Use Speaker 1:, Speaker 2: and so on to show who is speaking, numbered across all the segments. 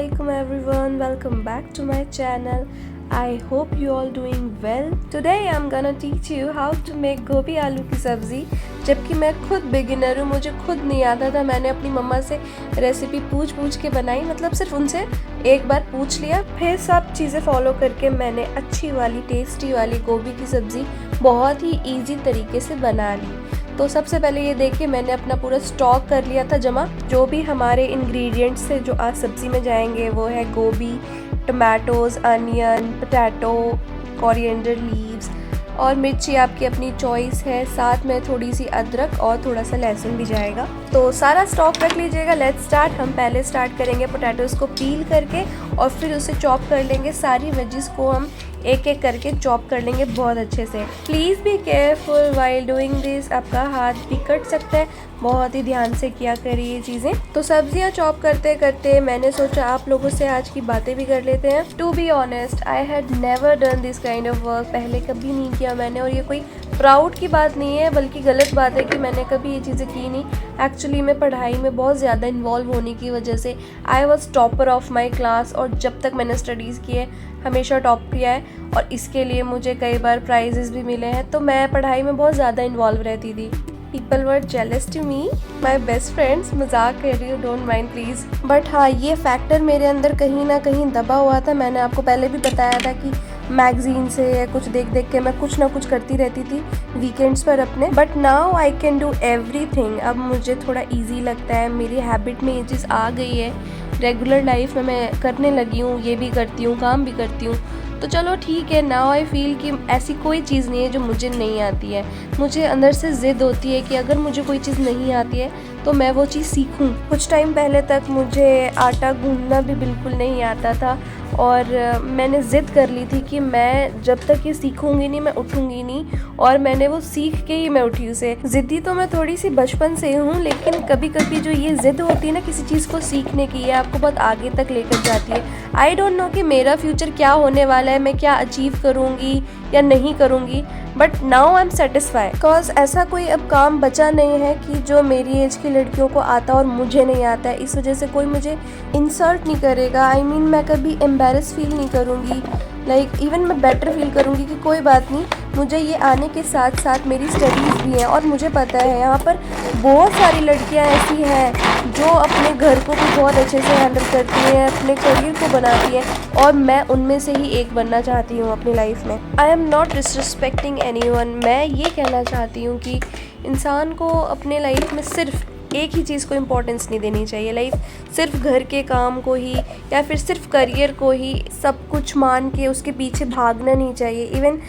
Speaker 1: Assalamualaikum everyone, welcome back to my channel. I hope you all doing well. Today I'm gonna teach you how to make गोभी आलू की सब्ज़ी। जबकि मैं खुद बिगिनर हूँ, मुझे खुद नहीं आता था। मैंने अपनी मम्मा से रेसिपी पूछ के बनाई, मतलब सिर्फ उनसे एक बार पूछ लिया, फिर सब चीज़ें फॉलो करके मैंने अच्छी वाली टेस्टी वाली गोभी की सब्ज़ी बहुत ही ईजी तरीके से बना ली। तो सबसे पहले ये देखिए, मैंने अपना पूरा स्टॉक कर लिया था जमा। जो भी हमारे इंग्रेडिएंट्स से जो आज सब्ज़ी में जाएंगे वो है गोभी, tomatoes, onion, potato, coriander leaves और मिर्ची आपकी अपनी चॉइस है। साथ में थोड़ी सी अदरक और थोड़ा सा लहसुन भी जाएगा। तो सारा स्टॉक रख लीजिएगा। Let's start. हम पहले स्टार्ट करेंगे पोटैटोज़ को पील करके और फिर उसे चॉप कर लेंगे। सारी वेजिस को हम एक एक करके चॉप कर लेंगे बहुत अच्छे से। Please be careful while doing this. आपका हाथ भी कट सकता है, बहुत ही ध्यान से किया करिए ये चीज़ें। तो सब्जियां चॉप करते करते मैंने सोचा आप लोगों से आज की बातें भी कर लेते हैं। To be honest, I had never done this kind of work. पहले कभी नहीं किया मैंने, और ये कोई प्राउड की बात नहीं है, बल्कि गलत बात है कि मैंने कभी ये चीज़ें की नहीं। एक्चुअली मैं पढ़ाई में बहुत ज़्यादा इन्वॉल्व होने की वजह से I was topper of my class, और जब तक मैंने स्टडीज़ की है हमेशा टॉप किया है, और इसके लिए मुझे कई बार प्राइजेस भी मिले हैं। तो मैं पढ़ाई में बहुत ज़्यादा इन्वॉल्व रहती थी। People were jealous to me, my best friends. मजाक कर रही हूँ, डोंट माइंड प्लीज़। बट हाँ, ये फैक्टर मेरे अंदर कहीं ना कहीं दबा हुआ था। मैंने आपको पहले भी बताया था कि मैगजीन से या कुछ देख के मैं कुछ ना कुछ करती रहती थी वीकेंड्स पर अपने। But now I can do everything. अब मुझे थोड़ा ईजी लगता है, मेरी हैबिट में ये चीज़ आ गई है। रेगुलर लाइफ में मैं करने लगी हूँ, ये भी करती हूँ, काम भी करती हूँ। तो चलो ठीक है। नाउ आई फील कि ऐसी कोई चीज़ नहीं है जो मुझे नहीं आती है। मुझे अंदर से ज़िद होती है कि अगर मुझे कोई चीज़ नहीं आती है तो मैं वो चीज़ सीखूं। कुछ टाइम पहले तक मुझे आटा गूंदना भी बिल्कुल नहीं आता था, और मैंने ज़िद कर ली थी कि मैं जब तक ये सीखूंगी नहीं मैं उठूंगी नहीं, और मैंने वो सीख के ही मैं उठी उसे। ज़िद्दी तो मैं थोड़ी सी बचपन से हूँ, लेकिन कभी कभी जो ये ज़िद होती है ना किसी चीज़ को सीखने की, ये आपको बहुत आगे तक लेकर जाती है। आई डोंट नो कि मेरा फ्यूचर क्या होने वाला है, मैं क्या अचीव करूँगी या नहीं करूँगी, but now I am satisfied because ऐसा कोई अब काम बचा नहीं है कि जो मेरी एज की लड़कियों को आता और मुझे नहीं आता है। इस वजह से कोई मुझे इंसल्ट नहीं करेगा। आई मीन मैं कभी एम्बेरस फील नहीं करूँगी, लाइक इवन मैं बेटर फील करूँगी कि कोई बात नहीं, मुझे ये आने के साथ साथ मेरी स्टडीज़ भी हैं। और मुझे पता है यहाँ पर बहुत सारी लड़कियाँ ऐसी हैं जो अपने घर को भी बहुत अच्छे से हैंडल करती हैं, अपने करियर को बनाती हैं, और मैं उनमें से ही एक बनना चाहती हूँ अपनी लाइफ में। I am not disrespecting anyone. मैं ये कहना चाहती हूँ कि इंसान को अपने लाइफ में सिर्फ एक ही चीज़ को इम्पोर्टेंस नहीं देनी चाहिए। लाइफ सिर्फ घर के काम को ही या फिर सिर्फ करियर को ही सब कुछ मान के उसके पीछे भागना नहीं चाहिए। इवन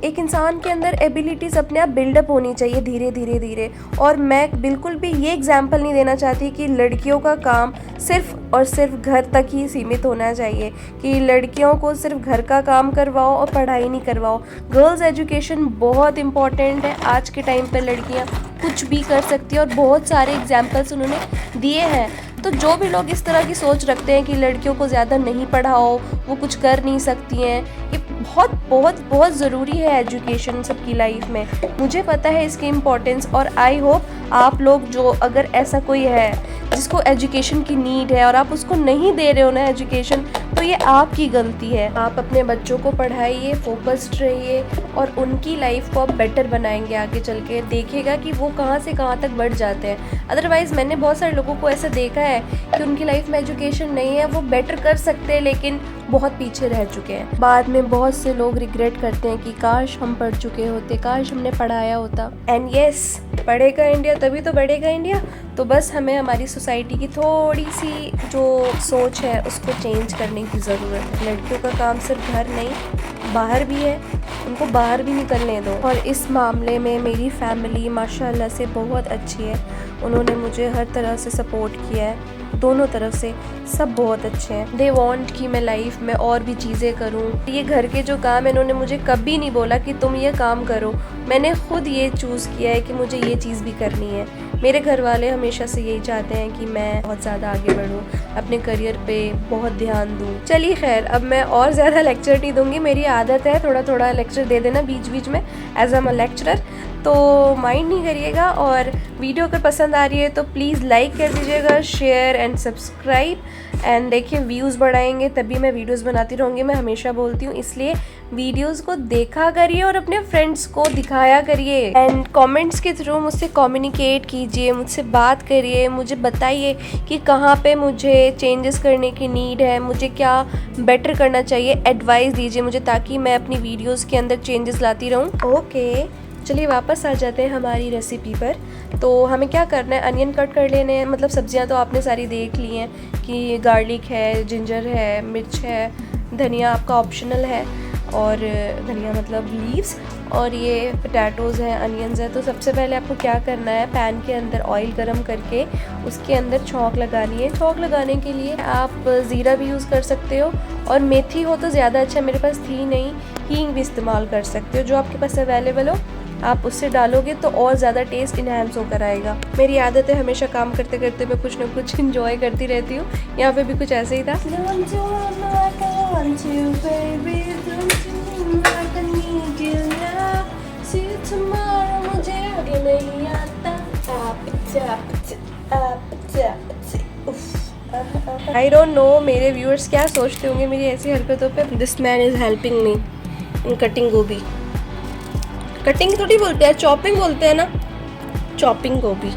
Speaker 1: एक इंसान के अंदर एबिलिटीज़ अपने आप बिल्डअप होनी चाहिए धीरे धीरे। और मैं बिल्कुल भी ये एग्जाम्पल नहीं देना चाहती कि लड़कियों का काम सिर्फ और सिर्फ घर तक ही सीमित होना चाहिए, कि लड़कियों को सिर्फ घर का काम करवाओ और पढ़ाई नहीं करवाओ। गर्ल्स एजुकेशन बहुत इम्पॉर्टेंट है। आज के टाइम पर लड़कियाँ कुछ भी कर सकती है, और बहुत सारे एग्जाम्पल्स उन्होंने दिए हैं। तो जो भी लोग इस तरह की सोच रखते हैं कि लड़कियों को ज़्यादा नहीं पढ़ाओ, वो कुछ कर नहीं सकती हैं, ये बहुत बहुत बहुत ज़रूरी है एजुकेशन सबकी लाइफ में। मुझे पता है इसकी इम्पोर्टेंस, और आई होप आप लोग जो अगर ऐसा कोई है जिसको एजुकेशन की नीड है और आप उसको नहीं दे रहे हो ना एजुकेशन, तो ये आपकी गलती है। आप अपने बच्चों को पढ़ाइए, फोकस्ड रहिए, और उनकी लाइफ को आप बेटर बनाएंगे आगे चल के। देखिएगा कि वो कहाँ से कहाँ तक बढ़ जाते हैं। अदरवाइज़ मैंने बहुत सारे लोगों को ऐसा देखा है कि उनकी लाइफ में एजुकेशन नहीं है, वो बेटर कर सकते हैं लेकिन बहुत पीछे रह चुके हैं। बाद में बहुत से लोग रिग्रेट करते हैं कि काश हम पढ़ चुके होते, काश हमने पढ़ाया होता। एंड यस, पढ़ेगा इंडिया तभी तो बढ़ेगा इंडिया। तो बस हमें हमारी सोसाइटी की थोड़ी सी जो सोच है उसको चेंज करने की ज़रूरत है। लड़कियों का काम सिर्फ घर नहीं, बाहर भी है, उनको बाहर भी निकलने दो। और इस मामले में मेरी फैमिली माशाल्लाह से बहुत अच्छी है। उन्होंने मुझे हर तरह से सपोर्ट किया है, दोनों तरफ से सब बहुत अच्छे हैं। दे वांट कि मैं लाइफ में और भी चीज़ें करूं। ये घर के जो काम है, इन्होंने मुझे कभी नहीं बोला कि तुम ये काम करो। मैंने खुद ये चूज़ किया है कि मुझे ये चीज़ भी करनी है। मेरे घर वाले हमेशा से यही चाहते हैं कि मैं बहुत ज़्यादा आगे बढ़ूँ, अपने करियर पे बहुत ध्यान दूँ। चलिए खैर, अब मैं और ज़्यादा लेक्चर नहीं दूँगी। मेरी आदत है थोड़ा थोड़ा लेक्चर दे देना बीच बीच में एज एम अ लेक्चरर, तो माइंड नहीं करिएगा। और वीडियो अगर पसंद आ रही है तो प्लीज़ लाइक कर दीजिएगा, शेयर एंड सब्सक्राइब। एंड देखिए व्यूज़ बढ़ाएंगे तभी मैं वीडियोस बनाती रहूँगी, मैं हमेशा बोलती हूँ। इसलिए वीडियोस को देखा करिए और अपने फ्रेंड्स को दिखाया करिए एंड कमेंट्स के थ्रू मुझसे कम्युनिकेट कीजिए, मुझसे बात करिए, मुझे बताइए कि कहाँ पे मुझे चेंजेस करने की नीड है, मुझे क्या बेटर करना चाहिए, एडवाइस दीजिए मुझे ताकि मैं अपनी वीडियोस के अंदर चेंजेस लाती रहूँ। ओके चलिए वापस आ जाते हैं हमारी रेसिपी पर। तो हमें क्या करना है, अनियन कट कर लेने हैं। मतलब सब्जियां तो आपने सारी देख ली हैं कि गार्लिक है, जिंजर है, मिर्च है, धनिया आपका ऑप्शनल है, और धनिया मतलब लीव्स, और ये पोटैटोज़ हैं, अनियंस है। तो सबसे पहले आपको क्या करना है, पैन के अंदर ऑयल गरम करके उसके अंदर छौंक लगानी है। छौंक लगाने के लिए आप ज़ीरा भी यूज़ कर सकते हो, और मेथी हो तो ज़्यादा अच्छा, मेरे पास थी नहीं, हींग भी इस्तेमाल कर सकते हो, जो आपके पास अवेलेबल हो आप उससे डालोगे तो और ज़्यादा टेस्ट इन्हेंस होकर आएगा। मेरी आदत है हमेशा काम करते करते मैं कुछ ना कुछ इंजॉय करती रहती हूँ। यहाँ पे भी कुछ ऐसे ही था। आई डोंट नो मेरे व्यूअर्स क्या सोचते होंगे मेरी ऐसी हरकतों पे। This man is helping me in cutting गोभी। कटिंग थोड़ी बोलते हैं, चॉपिंग बोलते हैं ना, चॉपिंग गोभी।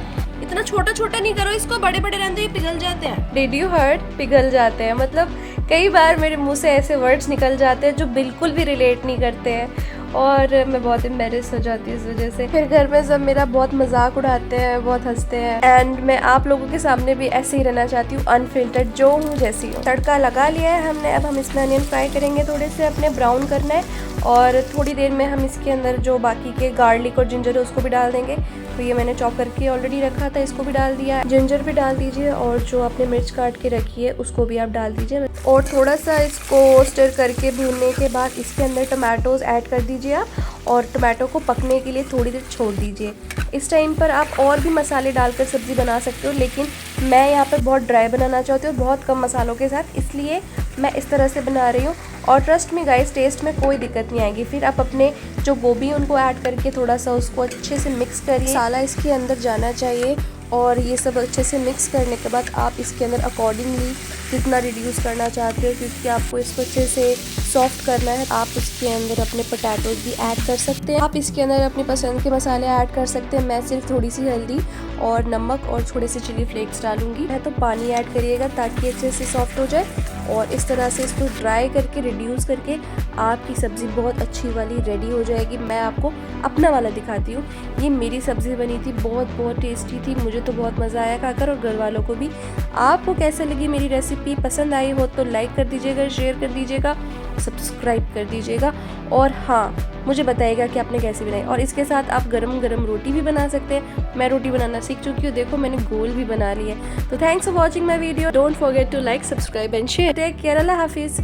Speaker 1: इतना छोटा छोटा नहीं करो इसको, बड़े बड़े रहते ये पिघल जाते हैं। Did you heard? पिघल जाते हैं। मतलब कई बार मेरे मुंह से ऐसे वर्ड्स निकल जाते हैं जो बिल्कुल भी रिलेट नहीं करते हैं, और मैं बहुत एम्बैरेस हो जाती हूँ इस वजह से। फिर घर में सब मेरा बहुत मजाक उड़ाते हैं, बहुत हंसते हैं, एंड मैं आप लोगों के सामने भी ऐसे ही रहना चाहती हूँ, अनफिल्टर्ड जो हूँ जैसी हूँ। तड़का लगा लिया है हमने, अब हम इसमें अनियन फ्राई करेंगे, थोड़े से अपने ब्राउन करना है, और थोड़ी देर में हम इसके अंदर जो बाकी के गार्लिक और जिंजर है उसको भी डाल देंगे। तो ये मैंने चॉप करके ऑलरेडी रखा था, इसको भी डाल दिया। जिंजर भी डाल दीजिए, और जो आपने मिर्च काट के रखी है उसको भी आप डाल दीजिए, और थोड़ा सा इसको स्टर करके भूनने के बाद इसके अंदर टमाटोज ऐड कर दीजिए आप, और टमाटो को पकने के लिए थोड़ी देर छोड़ दीजिए। इस टाइम पर आप और भी मसाले डालकर सब्ज़ी बना सकते हो, लेकिन मैं यहाँ पर बहुत ड्राई बनाना चाहती हूँ, बहुत कम मसालों के साथ, इसलिए मैं इस तरह से बना रही हूँ। और ट्रस्ट में गाइस, टेस्ट में कोई दिक्कत नहीं आएगी। फिर आप अपने जो गोभी उनको ऐड करके थोड़ा सा उसको अच्छे से मिक्स करिए, मसाला इसके अंदर जाना चाहिए, और ये सब अच्छे से मिक्स करने के बाद आप इसके अंदर अकॉर्डिंगली जितना रिड्यूस करना चाहते हो, क्योंकि आपको इसको अच्छे से सॉफ्ट करना है, आप इसके अंदर अपने पोटैटोज भी ऐड कर सकते हैं। आप इसके अंदर अपनी पसंद के मसाले ऐड कर सकते हैं। मैं सिर्फ थोड़ी सी हल्दी और नमक और थोड़े से चिली फ्लेक्स डालूंगी। मैं तो पानी ऐड करिएगा ताकि अच्छे से सॉफ्ट हो जाए, और इस तरह से इसको ड्राई करके रिड्यूस करके आपकी सब्ज़ी बहुत अच्छी वाली रेडी हो जाएगी। मैं आपको अपना वाला दिखाती हूँ। ये मेरी सब्ज़ी बनी थी, बहुत टेस्टी थी, मुझे तो बहुत मज़ा आया खाकर, और घर वालों को भी। आपको कैसे लगी मेरी रेसिपी? पसंद आई हो तो लाइक कर दीजिएगा, शेयर कर दीजिएगा, सब्सक्राइब कर दीजिएगा, और हाँ मुझे बताइएगा कि आपने कैसे बनाई। और इसके साथ आप गरम गरम रोटी भी बना सकते हैं। मैं रोटी बनाना सीख चुकी हूँ, देखो मैंने गोल भी बना ली है। तो thanks for watching my video. Don't forget to like, subscribe and share. Take care, अल्लाह हाफिज़।